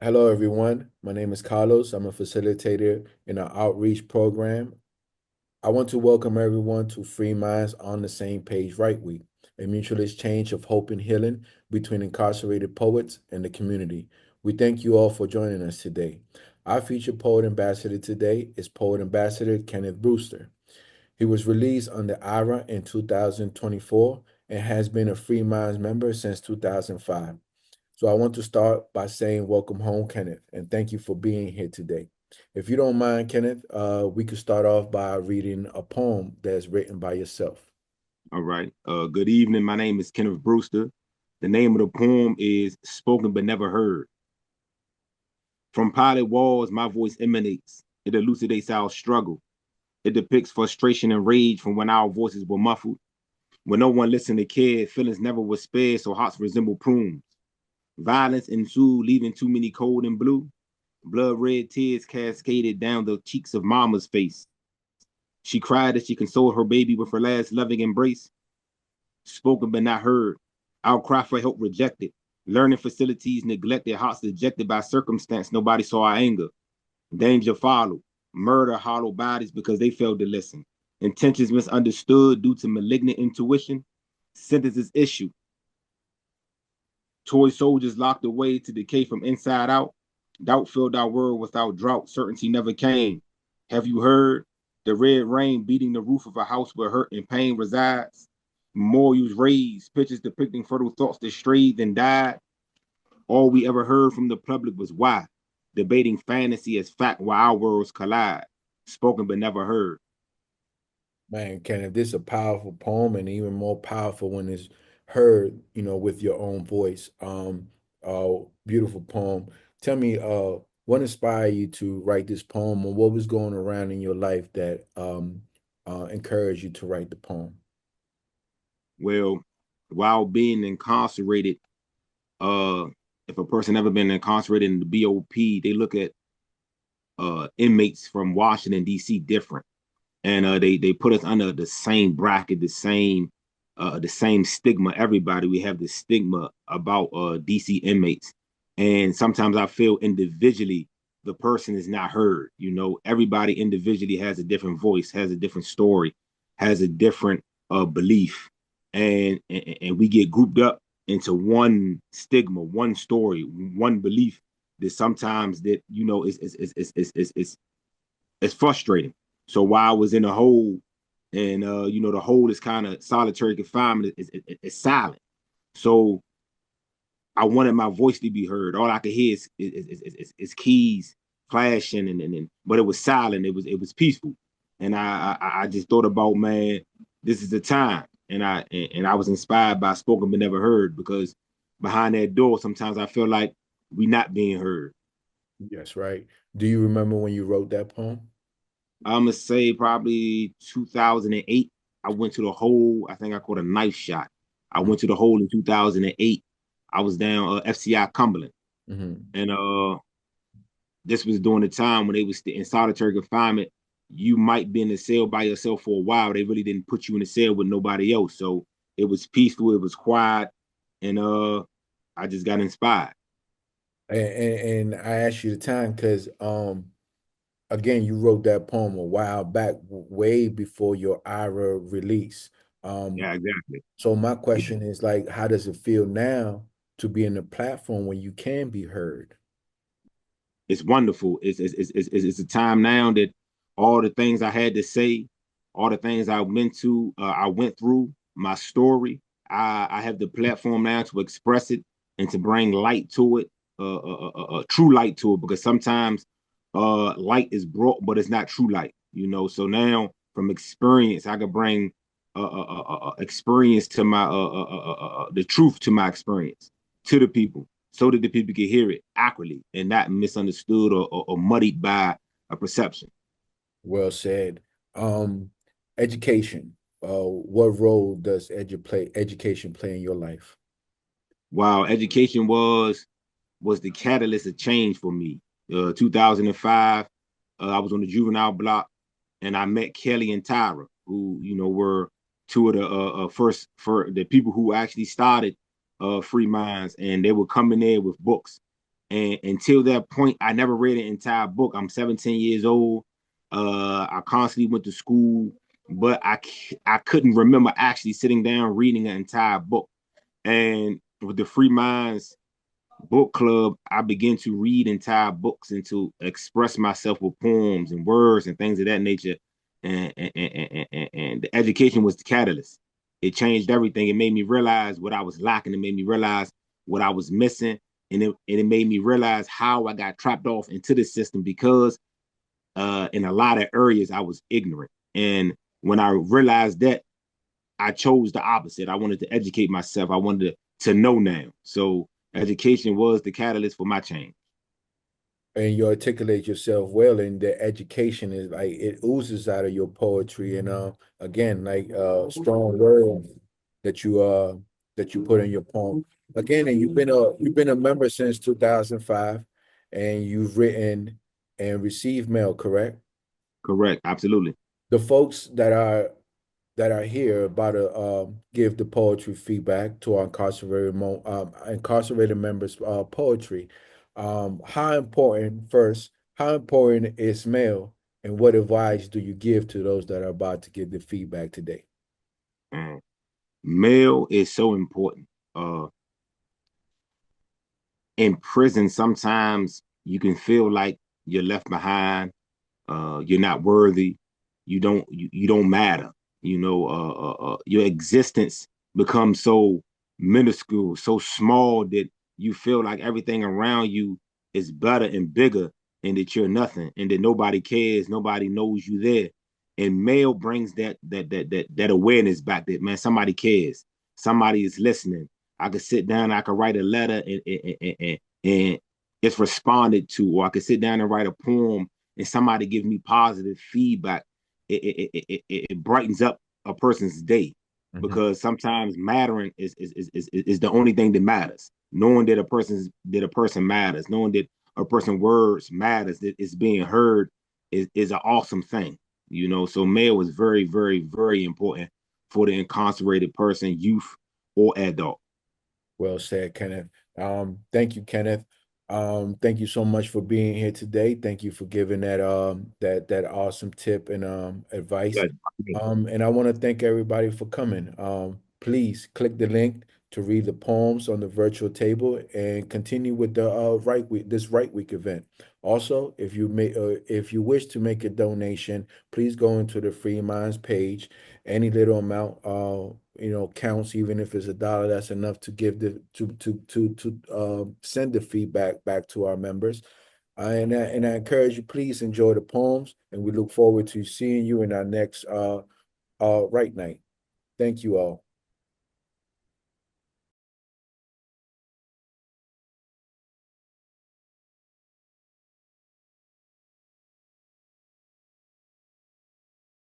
Hello, everyone. My name is Carlos. I'm a facilitator in our outreach program. I want to welcome everyone to Free Minds on the Same Page Right Week, a mutual exchange of hope and healing between incarcerated poets and the community. We thank you all for joining us today. Our featured poet ambassador today is Poet Ambassador Kenneth Brewster. He was released under IRA in 2024 and has been a Free Minds member since 2005. So I want to start by saying welcome home, Kenneth, and thank you for being here today. If you don't mind, Kenneth, we could start off by reading a poem that's written by yourself. All right. Good evening. My name is Kenneth Brewster. The name of the poem is Spoken But Never Heard. From pilot walls, my voice emanates. It elucidates our struggle. It depicts frustration and rage from when our voices were muffled. When no one listened to care, feelings never were spared, so hearts resemble prunes. Violence ensued, leaving too many cold and blue. Blood red tears cascaded down the cheeks of mama's face. She cried as she consoled her baby with her last loving embrace. Spoken but not heard. Our cry for help rejected. Learning facilities neglected, hearts dejected by circumstance. Nobody saw our anger. Danger followed. Murder hollowed bodies because they failed to listen. Intentions misunderstood due to malignant intuition. Sentences issued. Toy soldiers locked away to decay from inside out. Doubt filled our world without drought. Certainty never came. Have you heard? The red rain beating the roof of a house where hurt and pain resides. Memorials raised, pictures depicting fertile thoughts that strayed and died. All we ever heard from the public was why, debating fantasy as fact while our worlds collide. Spoken but never heard. Man, Kenneth, this is a powerful poem and even more powerful when it's heard, with your own voice. Beautiful poem. Tell me, what inspired you to write this poem, or what was going around in your life that encouraged you to write the poem? Well, while being incarcerated, uh, if a person ever been incarcerated in the BOP, they look at inmates from Washington D.C. different, and they put us under the same bracket, the same stigma. Everybody, we have this stigma about DC inmates, and sometimes I feel individually the person is not heard. Everybody individually has a different voice, has a different story, has a different belief, and we get grouped up into one stigma, one story, one belief that sometimes that is frustrating. So while I was in a hole, and the hole is kind of solitary confinement, it's silent. So I wanted my voice to be heard. All I could hear is keys flashing, but it was silent. It was peaceful, and I just thought about, man, this is the time, and I was inspired by Spoken But Never Heard, because behind that door, sometimes I feel like we not being heard. Yes, right. Do you remember when you wrote that poem? I'm gonna say probably 2008. I went to the hole. I think I caught a knife shot. I went to the hole in 2008. I was down FCI Cumberland, Mm-hmm. and this was during the time when they was in solitary confinement. You might be in the cell by yourself for a while. They really didn't put you in the cell with nobody else, so it was peaceful. It was quiet, and I just got inspired. And I asked you the time because again, you wrote that poem a while back, way before your IRA release. Um, Yeah, exactly. so my question is like, how does it feel now to be in a platform when you can be heard? It's wonderful. It's a time now that all the things I had to say, all the things I went through, my story. I have the platform now to express it and to bring light to it, true light to it, because sometimes light is brought, but it's not true light. So now from experience, I can bring experience to my the truth to my experience to the people, so that the people can hear it accurately and not misunderstood or muddied by a perception. Well said. Um, Education. What role does education play in your life? While education was the catalyst of change for me. 2005, I was on the juvenile block, and I met Kelly and Tyra, who were two of the first for the people who actually started Free Minds, and they would come in there with books. And until that point, I never read an entire book. I'm 17 years old. I constantly went to school, but I couldn't remember actually sitting down reading an entire book. And with the Free Minds book club, I began to read entire books and to express myself with poems and words and things of that nature. And the education was the catalyst. It changed everything. It made me realize what I was lacking. It made me realize what I was missing. And it made me realize how I got trapped off into the system because in a lot of areas I was ignorant. And when I realized that, I chose the opposite. I wanted to educate myself. I wanted to know now. So education was the catalyst for my change. And you articulate yourself well, and the education is like it oozes out of your poetry. And again, like strong words that you put in your poem. Again, and you've been a member since 2005, and you've written and received mail, correct? Correct. Absolutely. The folks that are here about to give the poetry feedback to our incarcerated members' poetry. How important is mail, and what advice do you give to those that are about to give the feedback today? And mail is so important. Uh, in prison, sometimes you can feel like you're left behind. You're not worthy. You don't matter. Your existence becomes so minuscule, so small that you feel like everything around you is better and bigger, and that you're nothing, and that nobody cares, nobody knows you there. And mail brings that awareness back that man, somebody cares, somebody is listening. I could sit down, I could write a letter, and it's responded to, or I could sit down and write a poem and somebody gives me positive feedback. It brightens up a person's day Mhm. because sometimes mattering is the only thing that matters. Knowing that a person matters, knowing that a person's words matters, that it's being heard is an awesome thing. So mail is very, very, very important for the incarcerated person, youth, or adult. Well said, Kenneth. Thank you, Kenneth. Thank you so much for being here today. Thank you for giving that awesome tip and advice. Yeah. And I want to thank everybody for coming. Please click the link to read the poems on the virtual table and continue with the Right Week event. Also, if you wish to make a donation, please go into the Free Minds page. Any little amount counts, even if it's $1, that's enough to give the to send the feedback back to our members. And I encourage you, please enjoy the poems, and we look forward to seeing you in our next right night. Thank you all.